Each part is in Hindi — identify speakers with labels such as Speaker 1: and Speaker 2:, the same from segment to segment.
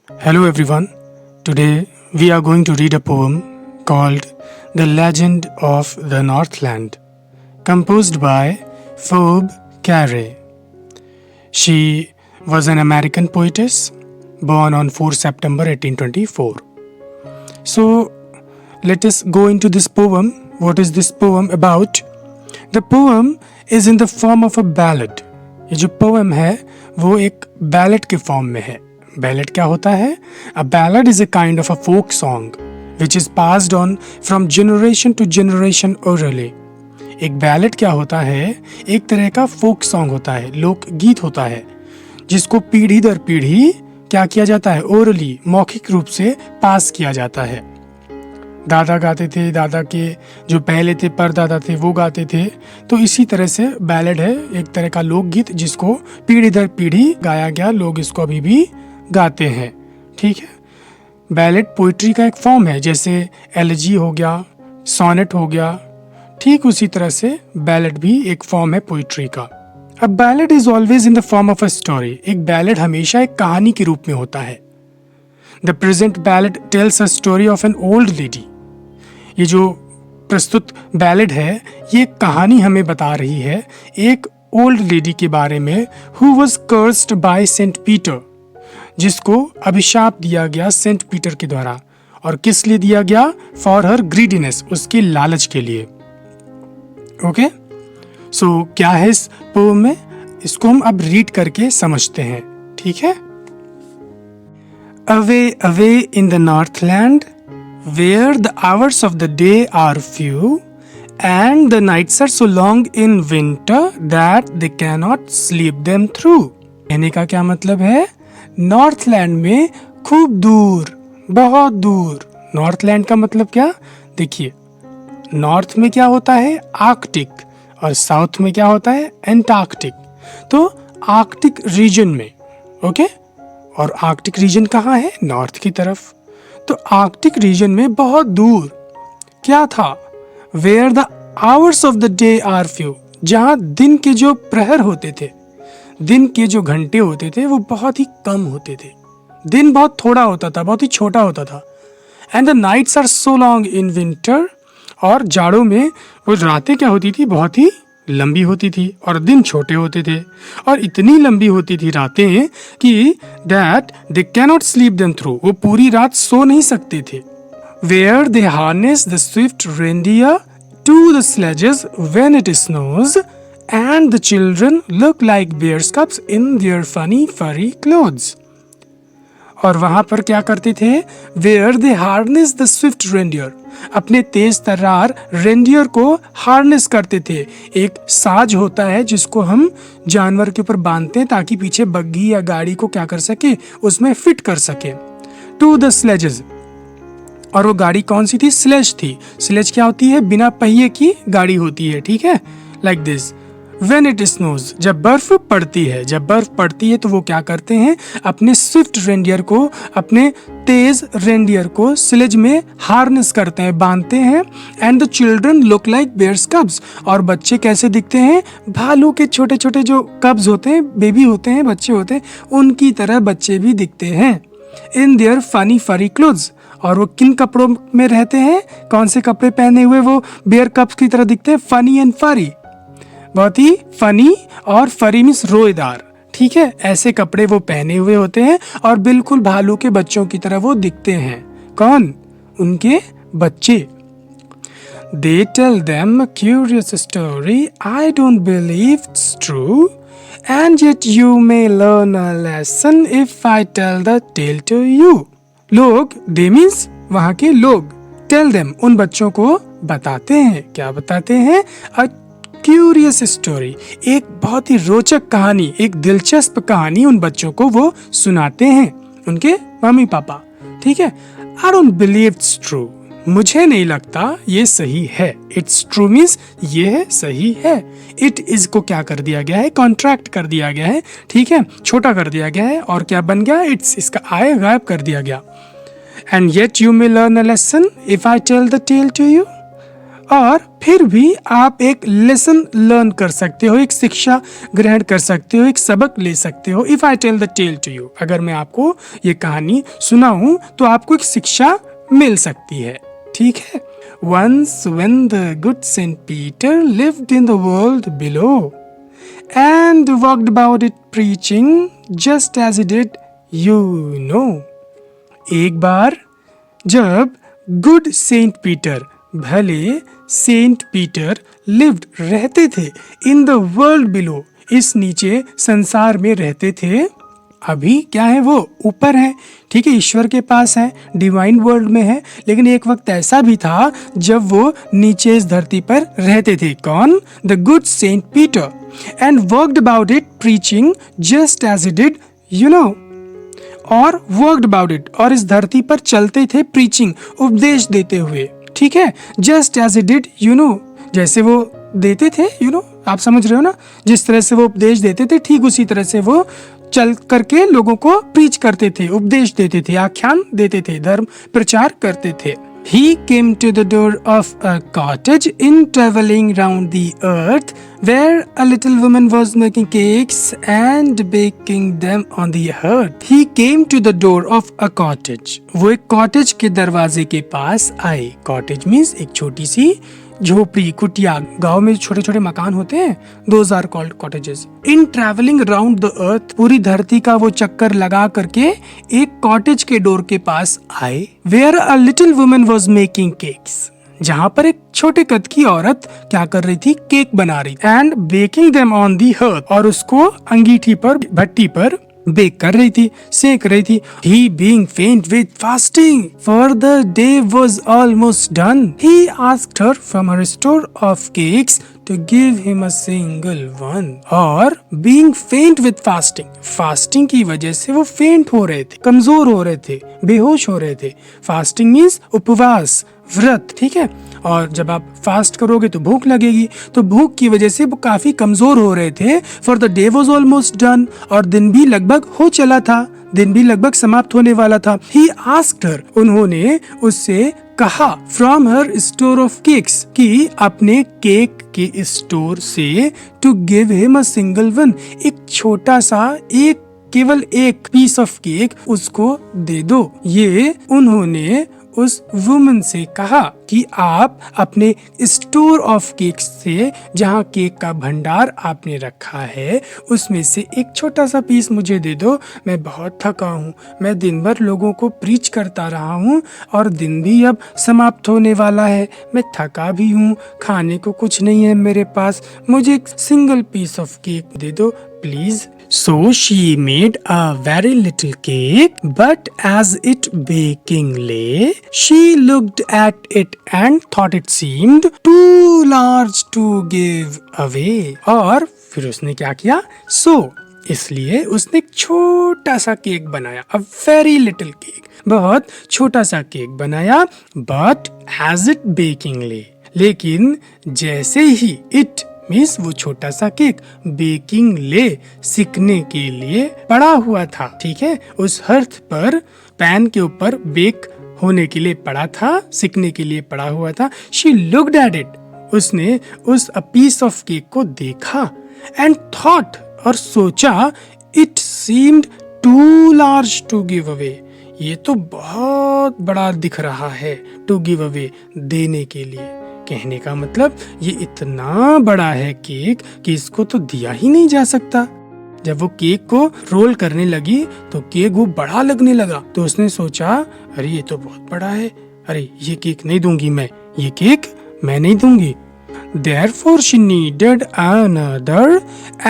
Speaker 1: Hello everyone. Today we are going to read a poem called The Legend of the Northland, composed by Phoebe Carey. She was an American poetess born on 4 September 1824. So let us go into this poem. What is this poem about? The poem is in the form of a ballad. ये जो poem है वो एक ballad के form में है. Ballad क्या होता है? A ballad is a kind of a folk song which is passed on from generation to generation orally. एक ballad क्या होता है? एक तरह का folk song होता है, लोक गीत होता है, जिसको पीढ़ी दर पीढ़ी क्या किया जाता है? ओरली, मौखिक रूप से पास किया जाता है. दादा गाते थे, दादा के जो पहले थे परदादा थे वो गाते थे. तो इसी तरह से बैलेड है एक तरह का लोकगीत जिसको पीढ़ी दर पीढ़ी गाया गया. लोग इसको अभी भी गाते हैं. ठीक है. बैलेड पोइट्री का एक फॉर्म है, जैसे एलिजी हो गया, सोनेट हो गया. ठीक उसी तरह से बैलेड भी एक फॉर्म है पोइट्री का. अब ballad is always in the form of a story. एक बैलेड हमेशा एक कहानी के रूप में होता है. The present ballad tales a story of an old lady. ये जो प्रस्तुत बैलेड है ये कहानी हमें बता रही है एक ओल्ड लेडी के बारे में, who was cursed by Saint Peter, जिसको अभिशाप दिया गया सेंट पीटर के द्वारा. और किस लिए दिया गया? फॉर हर ग्रीडीनेस, उसके लालच के लिए. ओके. सो क्या है इस पोएम में, इसको हम अब रीड करके समझते हैं. ठीक है. Away away in the Northland where the hours of the day are few and the nights are so long in winter that they cannot sleep them through. कहने का क्या मतलब है? नॉर्थलैंड में खूब दूर, बहुत दूर. नॉर्थलैंड का मतलब क्या? देखिए, नॉर्थ में क्या होता है? आर्कटिक, और साउथ में क्या होता है? एंटार्कटिक. तो आर्कटिक रीजन में, ओके. और आर्कटिक रीजन कहाँ है? नॉर्थ की तरफ. तो आर्कटिक रीजन में बहुत दूर क्या था? Where the hours of the day are few, जहाँ दिन के जो प्रहर होते थे, दिन के जो घंटे होते थे वो बहुत ही कम होते थे. दिन बहुत थोड़ा होता था, बहुत ही छोटा होता था. And the nights are so long in winter, और जाड़ों में वो रातें क्या होती थी? बहुत ही लंबी होती थी और दिन छोटे होते थे. और इतनी लंबी होती थी रातें कि that they cannot sleep them through, वो पूरी रात सो नहीं सकते थे. Where they harness the swift reindeer to the sledges when it snows and the children look like bears cubs in their funny furry clothes. और वहां पर क्या करते थे? Where they harness the swift reindeer, अपने तेज तर्रार रेनडियर को हार्नेस करते थे. एक साज होता है जिसको हम जानवर के ऊपर बांधते हैं ताकि पीछे बग्गी या गाड़ी को क्या कर सके? उसमें फिट कर सके. टू द स्लेजेस, और वो गाड़ी कौन सी थी? स्लेज थी. स्लेज क्या होती है? बिना पहिए की गाड़ी होती है. ठीक है. Like this. When it snows, जब बर्फ पड़ती है, जब बर्फ पड़ती है तो वो क्या करते हैं? अपने स्विफ्ट रेंडियर को, अपने तेज रेंडियर को स्लेज में हार्नेस करते हैं, बांधते हैं. And the children look like bears cubs, और बच्चे कैसे दिखते हैं? भालू के छोटे छोटे जो कब्स होते हैं, बेबी होते हैं, बच्चे होते हैं, उनकी तरह बच्चे भी दिखते हैं. इन देयर फनी फरी क्लोथ्स, और वो किन कपड़ों में रहते हैं? कौन से कपड़े पहने हुए वो बेयर कब्स की तरह दिखते हैं? फनी एंड फरी, बहुत ही फनी, और फरी मीन्स रोएदार. ठीक है. ऐसे कपड़े वो पहने हुए होते हैं और बिल्कुल भालू के बच्चों की तरह वो दिखते हैं. कौन? उनके बच्चे. They tell them a curious story. I don't believe it's true. And yet you may learn a lesson if I tell the tale to you. लोग, they means वहाँ के लोग, tell them उन बच्चों को बताते हैं. क्या बताते हैं? A क्यूरियस स्टोरी, एक बहुत ही रोचक कहानी, एक दिलचस्प कहानी उन बच्चों को वो सुनाते हैं, उनके मम्मी पापा. ठीक है. I don't believe it's true, मुझे नहीं लगता ये सही है. इट्स ट्रू मीन्स ये है, सही है. इट इज को क्या कर दिया गया है? कॉन्ट्रैक्ट कर दिया गया है. ठीक है. छोटा कर दिया गया है और क्या बन गया? इट्स, इसका आय गायब कर दिया गया. And yet you may learn a lesson if I tell the tale to you, और फिर भी आप एक लेसन लर्न कर सकते हो, एक शिक्षा ग्रहण कर सकते हो, एक सबक ले सकते हो। If I tell the tale to you, अगर मैं आपको ये कहानी सुनाऊं तो आपको एक शिक्षा मिल सकती है, ठीक है। Once when the good Saint Peter lived in the world below and walked about it preaching just as he did, you know. एक बार जब गुड सेंट पीटर, भले सेंट पीटर लिव्ड रहते थे इन द वर्ल्ड बिलो, इस नीचे संसार में रहते थे। अभी क्या है, वो ऊपर है, ठीक है, ईश्वर के पास है, डिवाइन वर्ल्ड में है। लेकिन एक वक्त ऐसा भी था जब वो नीचे इस धरती पर रहते थे। कौन? The good Saint Peter. And worked about it preaching just as it did, you know. और वर्कड अबाउट इट, और इस धरती पर चलते थे प्रीचिंग, उपदेश देते हुए, ठीक है। Just as it did, you know, जैसे वो देते थे, यू नो, आप समझ रहे हो ना, जिस तरह से वो उपदेश देते थे ठीक उसी तरह से वो चल करके लोगों को प्रीच करते थे, उपदेश देते थे, आख्यान देते थे, धर्म प्रचार करते थे। He came to the door of a cottage in traveling round the earth where a little woman was making cakes and baking them on the hearth. He came to the door of a cottage. वो एक कॉटेज के दरवाजे के पास आए। कॉटेज मीन्स एक छोटी सी झोपड़ी, कुटिया। गांव में छोटे छोटे मकान होते हैं, those are called cottages. In travelling round the earth, पूरी धरती का वो चक्कर लगा करके एक कॉटेज के डोर के पास आए। Where a little woman was making cakes, जहाँ पर एक छोटे कद की औरत क्या कर रही थी, केक बना रही। And baking them on the hearth, और उसको अंगीठी पर, भट्टी पर बेक कर रही थी, सेक रही थी। He being faint with fasting, for the day was almost done, he asked her from her store of cakes to give him a single one. और being faint with fasting, fasting की वजह से वो फेंट हो रहे थे, कमजोर हो रहे थे, बेहोश हो रहे थे। फास्टिंग मीन्स उपवास, व्रत, ठीक है। और जब आप फास्ट करोगे तो भूख लगेगी, तो भूख की वजह से वो काफी कमजोर हो रहे थे। For the day was almost done, और दिन भी लगभग हो चला था, दिन भी लगभग समाप्त होने वाला था। ही आस्क्ड हर, उन्होंने उससे कहा, from her store of cakes, कि अपने केक के स्टोर से, to give him a single one, एक छोटा सा, एक केवल एक पीस ऑफ केक उसको दे दो। ये उन्होंने उस वुमन से कहा कि आप अपने स्टोर ऑफ केक से, जहाँ केक का भंडार आपने रखा है, उसमें से एक छोटा सा पीस मुझे दे दो। मैं बहुत थका हूँ, मैं दिन भर लोगों को प्रीच करता रहा हूँ और दिन भी अब समाप्त होने वाला है। मैं थका भी हूँ, खाने को कुछ नहीं है मेरे पास, मुझे एक सिंगल पीस ऑफ केक दे दो please. So she made a very little cake, but as it baking lay, she looked at it and thought it seemed too large to give away. और फिर उसने क्या किया? इसलिए उसने एक छोटा सा केक बनाया, a very little cake, बहुत छोटा सा केक बनाया। But as it baking lay, लेकिन जैसे ही it मीन्स वो छोटा सा केक, बेकिंग ले, सिकने के लिए पड़ा हुआ था, ठीक है, उस हर्थ पर, पैन के ऊपर बेक होने के लिए पड़ा था, सिकने के लिए पड़ा हुआ था। शी लुक्ड एट इट, उसने उस पीस ऑफ केक को देखा। एंड थॉट, और सोचा, it seemed too large to give away, ये तो बहुत बड़ा दिख रहा है, टू गिव अवे, देने के लिए। कहने का मतलब ये इतना बड़ा है केक कि इसको तो दिया ही नहीं जा सकता। जब वो केक को रोल करने लगी तो केक वो बड़ा लगने लगा, तो उसने सोचा, अरे ये तो बहुत बड़ा है, अरे ये केक नहीं दूंगी मैं, ये केक मैं नहीं दूंगी। Therefore she needed another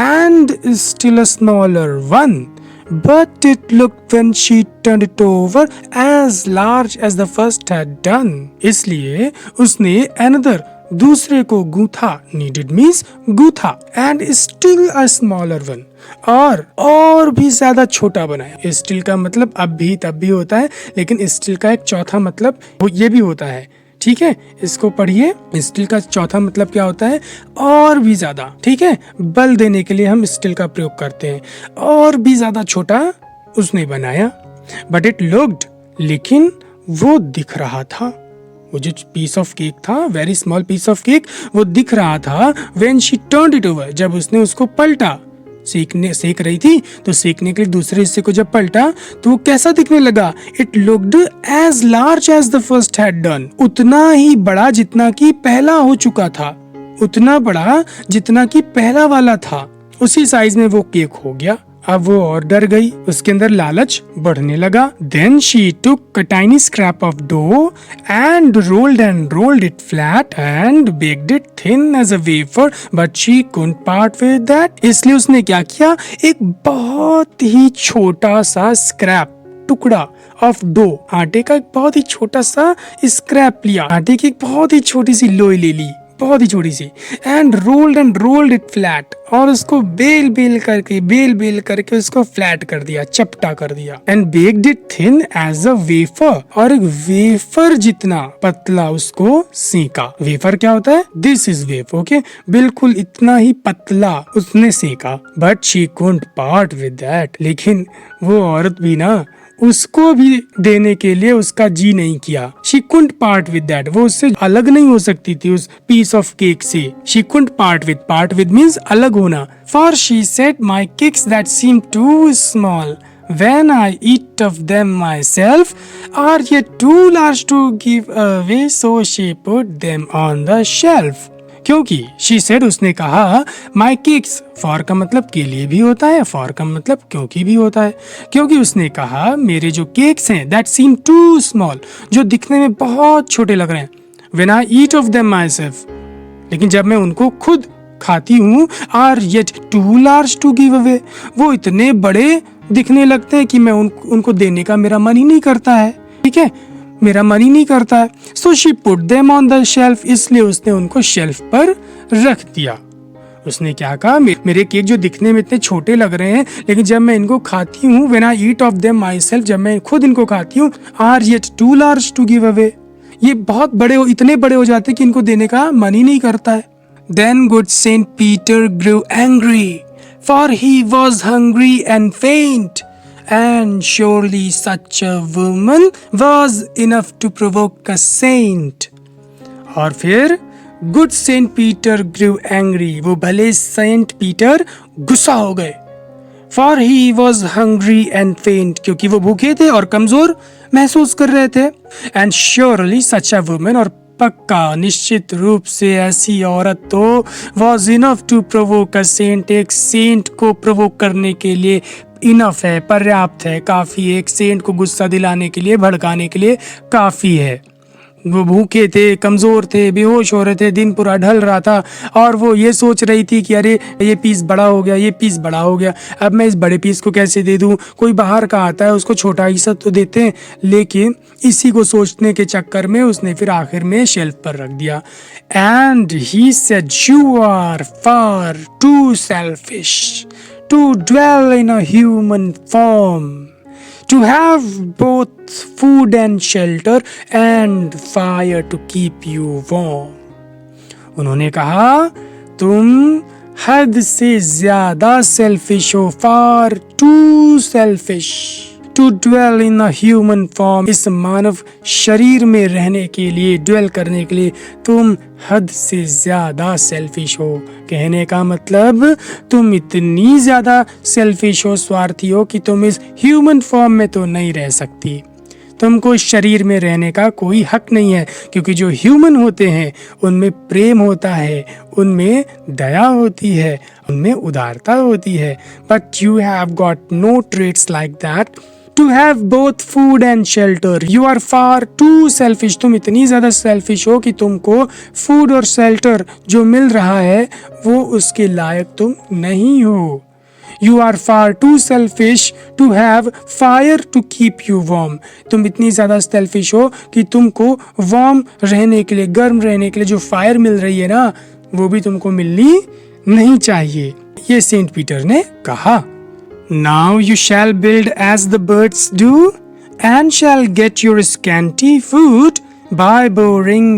Speaker 1: and still a smaller one. But it looked when she turned it over as large as the first had done. इसलिए उसने another, दूसरे को गूथा, needed means गूथा, and still a smaller one, और भी ज्यादा छोटा बनाया। still का मतलब अब भी तब भी होता है, लेकिन still का एक चौथा मतलब ये भी होता है, ठीक है। इसको पढ़िए, स्टिल का चौथा मतलब क्या होता है, और भी ज्यादा, ठीक है, बल देने के लिए हम स्टिल का प्रयोग करते हैं। और भी ज्यादा छोटा उसने बनाया। बट इट लुक्ड, लेकिन वो दिख रहा था, वो जो पीस ऑफ केक था, very small piece of cake, वो दिख रहा था when she turned it over, जब उसने उसको पलटा। सेक रही थी तो सेकने के लिए दूसरे हिस्से को जब पलटा तो वो कैसा दिखने लगा? It looked as large as the first had done, उतना ही बड़ा जितना कि पहला हो चुका था, उतना बड़ा जितना कि पहला वाला था, उसी साइज में वो केक हो गया। अब वो और डर गई, उसके अंदर लालच बढ़ने लगा। Then she took a tiny scrap of dough and rolled it flat and baked it thin as a wafer but she couldn't part with that. इसलिए उसने क्या किया, एक बहुत ही छोटा सा स्क्रैप, टुकड़ा ऑफ डो, आटे का एक बहुत ही छोटा सा स्क्रैप लिया, आटे की एक बहुत ही छोटी सी लोई ले ली, बहुत ही छोटी सी, एंड रोल्ड इट फ्लैट, और उसको बेल करके उसको फ्लैट कर दिया, चपटा कर दिया। And baked it thin as a wafer, और एक वेफर जितना पतला उसको सेका। वेफर क्या होता है? दिस इज वेफर, ओके, बिल्कुल इतना ही पतला उसने सेका। But she couldn't part with that, लेकिन वो औरत भी ना उसको भी देने के लिए उसका जी नहीं किया। She couldn't part with that, वो उससे अलग नहीं हो सकती थी उस पीस ऑफ केक से। She couldn't part with means अलग होना। For she said, my cakes that seem too small when I eat of them myself are yet too large to give away, so she put them on the shelf। क्योंकि she said, उसने कहा, my cakes, for का मतलब के लिए भी होता है, for का मतलब क्योंकि भी होता है, क्योंकि उसने कहा मेरे जो केक्स हैं that seem too small, जो दिखने में बहुत छोटे लग रहे हैं, when I eat of them myself, लेकिन जब मैं उनको खुद खाती हूँ, are yet too large to give away, वो इतने बड़े दिखने लगते हैं कि मैं उनको देने का मेरा मन ही नहीं करता है, ठीक है, मेरा मन ही नहीं करता है। So she put them on the shelf, इसलिए उसने उनको शेल्फ पर रख दिया। उसने क्या कहा, मेरे केक जो दिखने में इतने छोटे लग रहे हैं, लेकिन जब मैं इनको खाती हूँ, when I eat of them myself, जब मैं खुद इनको खाती हूँ, are yet too large to give away, ये बहुत बड़े इतने बड़े हो जाते कि इनको देने का मन ही नहीं करता है। Then good Saint Peter grew angry, for he was hungry and faint. And surely such a woman was enough to provoke a saint। और फिर गुड सेंट पीटर ग्रू एंग्री, वो भले सेंट पीटर गुस्सा हो गए। For he was hungry and फेंट, क्योंकि वो भूखे थे और कमजोर महसूस कर रहे थे। And surely such a woman, और पक्का निश्चित रूप से ऐसी औरत तो was enough to provoke a saint, एक सेंट को प्रोवोक करने के लिए इनफ है, पर्याप्त है, काफी, एक सेंट को गुस्सा दिलाने के लिए, भड़काने के लिए काफी है। वो भूखे थे, कमजोर थे, बेहोश हो रहे थे, दिन पूरा ढल रहा था, और वो ये सोच रही थी कि अरे ये पीस बड़ा हो गया, ये पीस बड़ा हो गया, अब मैं इस बड़े पीस को कैसे दे दूं, कोई बाहर का आता है उसको छोटा हिस्सा तो देते हैं। लेकिन इसी को सोचने के चक्कर में उसने फिर आखिर में शेल्फ पर रख दिया। And he said, you are far too selfish to dwell in a human form, to have both food and shelter and fire to keep you warm। उन्होंने कहा, तुम हद से ज्यादा सेल्फिश हो, far too selfish to dwell in a human form, इस मानव शरीर में रहने के लिए, ड्वेल करने के लिए तुम हद से ज्यादा सेल्फिश हो। कहने का मतलब तुम इतनी ज्यादा सेल्फिश हो, स्वार्थी हो, कि तुम इस ह्यूमन फॉर्म में तो नहीं रह सकती, तुमको इस शरीर में रहने का कोई हक नहीं है, क्योंकि जो ह्यूमन होते हैं उनमें प्रेम होता है, उनमें दया होती है, उनमें उदारता होती है। But you have got no traits like that to have both food and shelter, you are far too selfish, तुम इतनी ज्यादा सेल्फिश हो कि तुमको फूड और शेल्टर जो मिल रहा है वो उसके लायक तुम नहीं हो। You are far too selfish to have fire to keep you warm, तुम इतनी ज्यादा सेल्फिश हो कि तुमको वार्म रहने के लिए, गर्म रहने के लिए जो फायर मिल रही है ना, वो भी तुमको मिलनी नहीं चाहिए। ये सेंट पीटर ने कहा। Now you shall build as the birds do, and shall get your scanty food by boring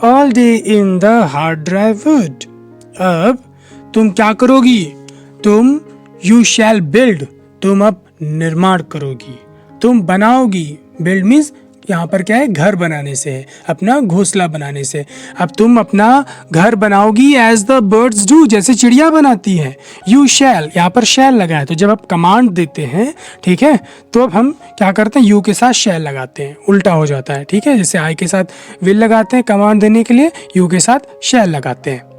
Speaker 1: all day in the hard dry wood। अब तुम क्या करोगी? तुम you shall build, तुम अब निर्माण करोगी, तुम बनाओगी। build means यहाँ पर क्या है, घर बनाने से है, अपना घोंसला बनाने से। अब तुम अपना घर बनाओगी एज द बर्ड्स डू, जैसे चिड़िया बनाती है। यू शैल, यहाँ पर शैल लगा है, तो जब आप कमांड देते हैं, ठीक है, तो अब हम क्या करते हैं, यू के साथ शैल लगाते हैं, उल्टा हो जाता है, ठीक है। जैसे आई के साथ विल लगाते हैं कमांड देने के लिए, यू के साथ शैल लगाते हैं।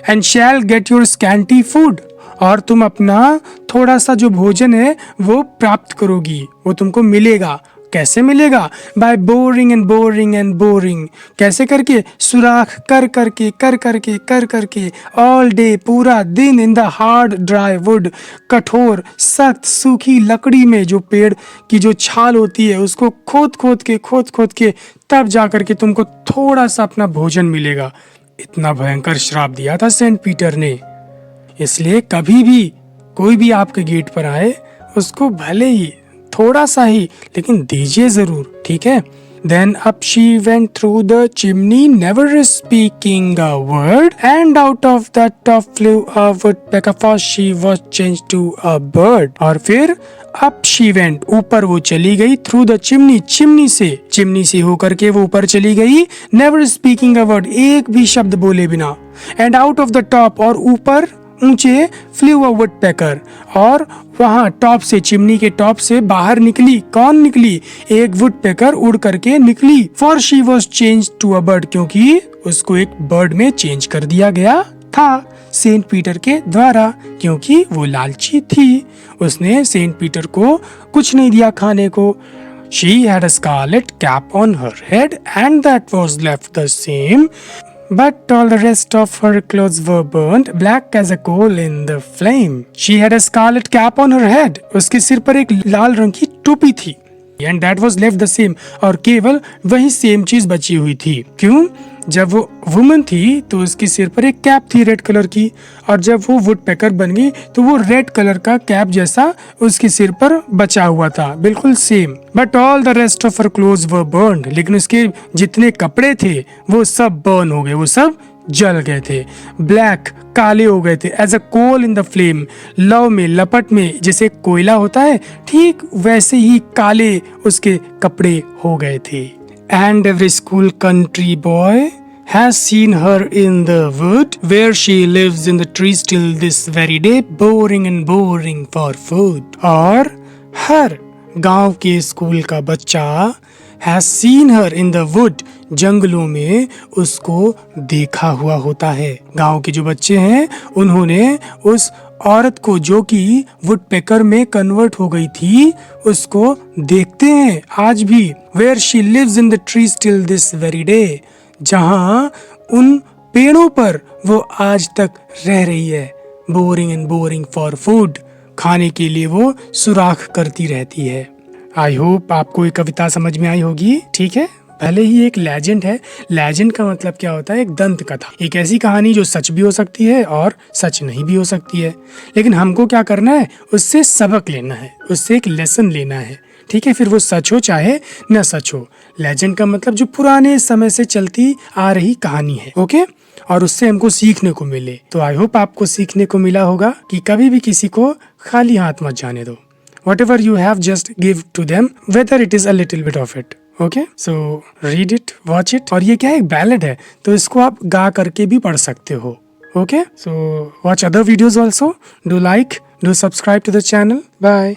Speaker 1: And shall get your scanty food, और तुम अपना थोड़ा सा जो भोजन है वो प्राप्त करोगी, वो तुमको मिलेगा। कैसे मिलेगा? By boring and boring and boring, कैसे करके? सुराख कर करके कर करके कर करके, ऑल डे, पूरा दिन, in the hard dry would, कठोर सख्त सूखी लकड़ी में, जो पेड़ की जो छाल होती है उसको खोद खोद के तब जा करके तुमको थोड़ा सा अपना भोजन मिलेगा। इतना भयंकर श्राप दिया था सेंट पीटर ने। इसलिए कभी भी कोई भी आपके गेट पर आए, उसको भले ही थोड़ा सा ही, लेकिन दीजिए जरूर, ठीक है। Then up she went through the chimney, never speaking a word, and out of the top flew a woodpecker, for she was changed to a bird. और फिर up she went, ऊपर वो चली गई, through the chimney, चिमनी से होकर के वो ऊपर चली गई, never speaking a word, एक भी शब्द बोले बिना, and out of the top, और ऊपर ऊंचे, फ्लू अ वुडपेकर, और वहां टॉप से, चिमनी के टॉप से बाहर निकली। कौन निकली? एक वुडपेकर उड़ करके निकली। For she was change to a bird, क्योंकि उसको एक बर्ड में चेंज कर दिया गया था सेंट पीटर के द्वारा, क्योंकि वो लालची थी। उसने सेंट पीटर को कुछ नहीं दिया खाने को। She had a scarlet cap on her head and that was left the same, but all the rest of her clothes were burnt black as a coal in the flame. She had a scarlet cap on her head. उसके सिर पर एक लाल रंग की टोपी थी। And that was left the same, और केवल वही सेम चीज बची हुई थी। क्यों? जब वो वुमन थी तो उसके सिर पर एक कैप थी रेड कलर की, और जब वो वुडपेकर बन गई तो वो रेड कलर का कैप जैसा उसके सिर पर बचा हुआ था, बिल्कुल same. But all the rest of her clothes were burned, लेकिन उसके जितने कपड़े थे वो सब बर्न हो गए, वो सब जल गए थे। ब्लैक, काले हो गए थे। As a coal in the flame, लव में, लपट में जैसे कोयला होता है, ठीक वैसे ही काले उसके कपड़े हो गए थे। And every school country boy has seen her in the wood where she lives in the trees till this very day, boring and boring for food. और हर गांव के स्कूल का बच्चा has seen her in the wood, जंगलों में उसको देखा हुआ होता है। गांव के जो बच्चे हैं उन्होंने उस औरत को, जो कि वुडपेकर में कन्वर्ट हो गई थी, उसको देखते हैं आज भी। Where she lives in the trees till this very day, जहाँ उन पेड़ों पर वो आज तक रह रही है। Boring and boring for food, खाने के लिए वो सुराख करती रहती है। आई होप आपको ये कविता समझ में आई होगी, ठीक है। भले ही एक लेजेंड है, लेजेंड का मतलब क्या होता है? एक दंत कथा, एक ऐसी कहानी जो सच भी हो सकती है और सच नहीं भी हो सकती है, लेकिन हमको क्या करना है? उससे सबक लेना है, उससे एक लेसन लेना है, ठीक है। फिर वो सच हो चाहे न सच हो। लेजेंड का मतलब जो पुराने समय से चलती आ रही कहानी है, ओके, और उससे हमको सीखने को मिले। तो आई होप आपको सीखने को मिला होगा कि कभी भी किसी को खाली हाथ मत जाने दो। Whatever you have, just give to them, whether it is a little bit of it. Okay? So read it, watch it. और ये क्या है? एक बैलेड है, तो इसको आप गा करके भी पढ़ सकते हो। Okay? So watch other videos also. Do like, do subscribe to the channel. Bye.